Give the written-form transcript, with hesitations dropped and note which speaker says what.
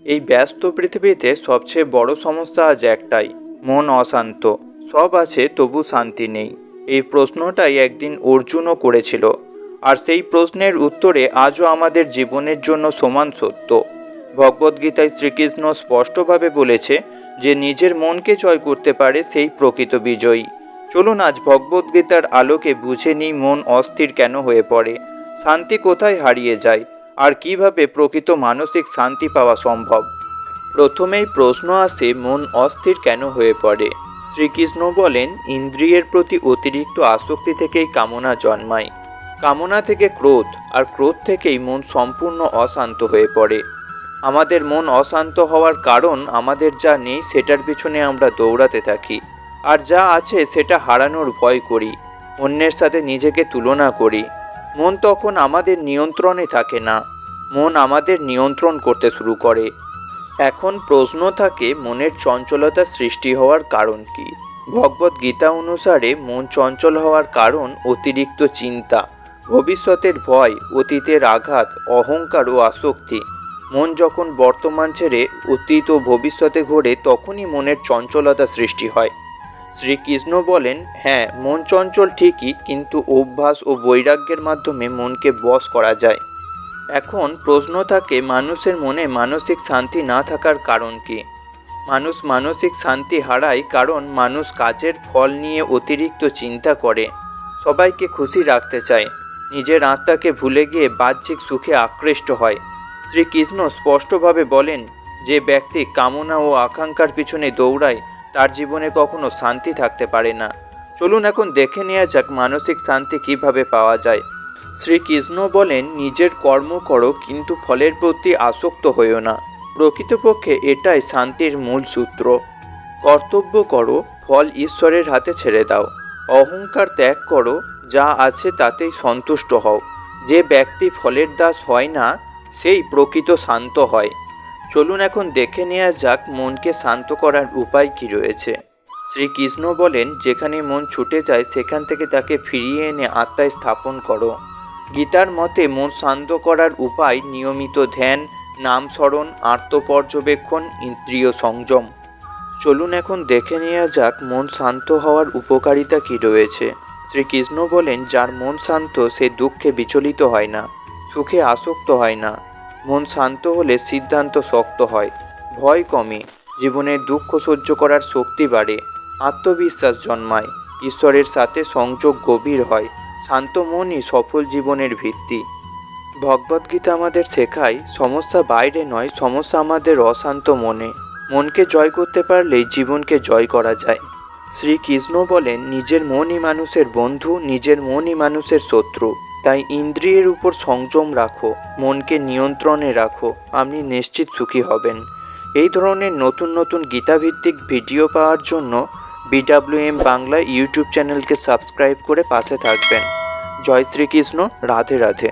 Speaker 1: এই ব্যস্ত পৃথিবীতে সবচেয়ে বড় সমস্যা আজ একটাই, মন অশান্ত। সব আছে তবু শান্তি নেই। এই প্রশ্নটাই একদিন অর্জুনও করেছিল, আর সেই প্রশ্নের উত্তরে আজও আমাদের জীবনের জন্য সমান সত্য। ভগবদ্গীতায় শ্রীকৃষ্ণ স্পষ্টভাবে বলেছে যে নিজের মনকে জয় করতে পারে সেই প্রকৃত বিজয়ী। চলুন আজ ভগবদ্গীতার আলোকে বুঝে নিই মন অস্থির কেন হয়ে পড়ে, শান্তি কোথায় হারিয়ে যায়, আর কিভাবে প্রকৃত মানসিক শান্তি পাওয়া সম্ভব। প্রথমেই প্রশ্ন আসে, মন অস্থির কেন হয়ে পড়ে। শ্রীকৃষ্ণ বলেন, ইন্দ্রিয়ের প্রতি অতিরিক্ত আসক্তি থেকেই কামনা জন্মায়। কামনা থেকে ক্রোধ, আর ক্রোধ থেকেই মন সম্পূর্ণ অশান্ত হয়ে পড়ে। আমাদের মন অশান্ত হওয়ার কারণ আমাদের যা নেই সেটার পিছনে আমরা দৌড়াতে থাকি, আর যা আছে সেটা হারানোর ভয় করি, অন্যের সাথে নিজেকে তুলনা করি। মন তখন আমাদের নিয়ন্ত্রণে থাকে না, মন আমাদের নিয়ন্ত্রণ করতে শুরু করে। এখন প্রশ্ন থাকে, মনের চঞ্চলতা সৃষ্টি হওয়ার কারণ কি। ভগবদ্গীতা অনুসারে মন চঞ্চল হওয়ার কারণ অতিরিক্ত চিন্তা, ভবিষ্যতের ভয়, অতীতের আঘাত, অহংকার ও আসক্তি। মন যখন বর্তমান ছেড়ে অতীত ও ভবিষ্যতে ঘোরে তখনই মনের চঞ্চলতা সৃষ্টি হয়। শ্রীকৃষ্ণ বলেন, হ্যাঁ, মন চঞ্চল ঠিকই, কিন্তু অভ্যাস ও বৈরাগ্যের মাধ্যমে মনকে বশ করা যায়। এখন প্রশ্ন থাকে, মানুষের মনে মানসিক শান্তি না থাকার কারণ কি। মানুষ মানসিক শান্তি হারায় কারণ মানুষ কাজের ফল নিয়ে অতিরিক্ত চিন্তা করে, সবাইকে খুশি রাখতে চায়, নিজের আত্মাকে ভুলে গিয়ে বাহ্যিক সুখে আকৃষ্ট হয়। শ্রীকৃষ্ণ স্পষ্টভাবে বলেন, যে ব্যক্তি কামনা ও আকাঙ্ক্ষার পিছনে দৌড়ায় তার জীবনে কখনো শান্তি থাকতে পারে না। চলুন এখন দেখে নেওয়া যাক মানসিক শান্তি কিভাবে পাওয়া যায়। শ্রীকৃষ্ণ বলেন, নিজের কর্ম করো কিন্তু ফলের প্রতি আসক্ত হইও না। প্রকৃতপক্ষে এটাই শান্তির মূল সূত্র। কর্তব্য করো, ফল ঈশ্বরের হাতে ছেড়ে দাও। অহংকার ত্যাগ করো, যা আছে তাতেই সন্তুষ্ট হও। যে ব্যক্তি ফলের দাস হয় না সেই প্রকৃত শান্ত হয়। চলুন এখন দেখে নেওয়া যাক মনকে শান্ত করার উপায় কি রয়েছে। শ্রীকৃষ্ণ বলেন, যেখানে মন ছুটে যায় সেখান থেকে তাকে ফিরিয়ে এনে আত্মায় স্থাপন করো। গীতার মতে মন শান্ত করার উপায় নিয়মিত ধ্যান, নাম স্মরণ, আত্মপর্যবেক্ষণ, ইন্দ্রিয় সংযম। চলুন এখন দেখে নেওয়া যাক মন শান্ত হওয়ার উপকারিতা কি রয়েছে। শ্রীকৃষ্ণ বলেন, যার মন শান্ত সে দুঃখে বিচলিত হয় না, সুখে আসক্ত হয় না। মন শান্ত হলে সিদ্ধান্ত শক্ত হয়, ভয় কমে, জীবনের দুঃখ সহ্য করার শক্তি বাড়ে, আত্মবিশ্বাস জন্মায়, ঈশ্বরের সাথে সংযোগ গভীর হয়। শান্ত মনই সফল জীবনের ভিত্তি। ভগবদ্গীতা আমাদের শেখায়, সমস্যা বাইরে নয়, সমস্যা আমাদের অশান্ত মনে। মনকে জয় করতে পারলেই জীবনকে জয় করা যায়। শ্রীকৃষ্ণ বলেন, নিজের মনই মানুষের বন্ধু, নিজের মনই মানুষের শত্রু। তাই ইন্দ্রিয়ের উপর সংযম রাখো, মনকে নিয়ন্ত্রণে রাখো, আপনি নিশ্চিত সুখী হবেন। এই ধরনের নতুন নতুন গীতাভিত্তিক ভিডিও পাওয়ার জন্য BWM বাংলা ইউটিউব চ্যানেলকে সাবস্ক্রাইব করে পাশে থাকবেন। জয় শ্রীকৃষ্ণ, রাধে রাধে।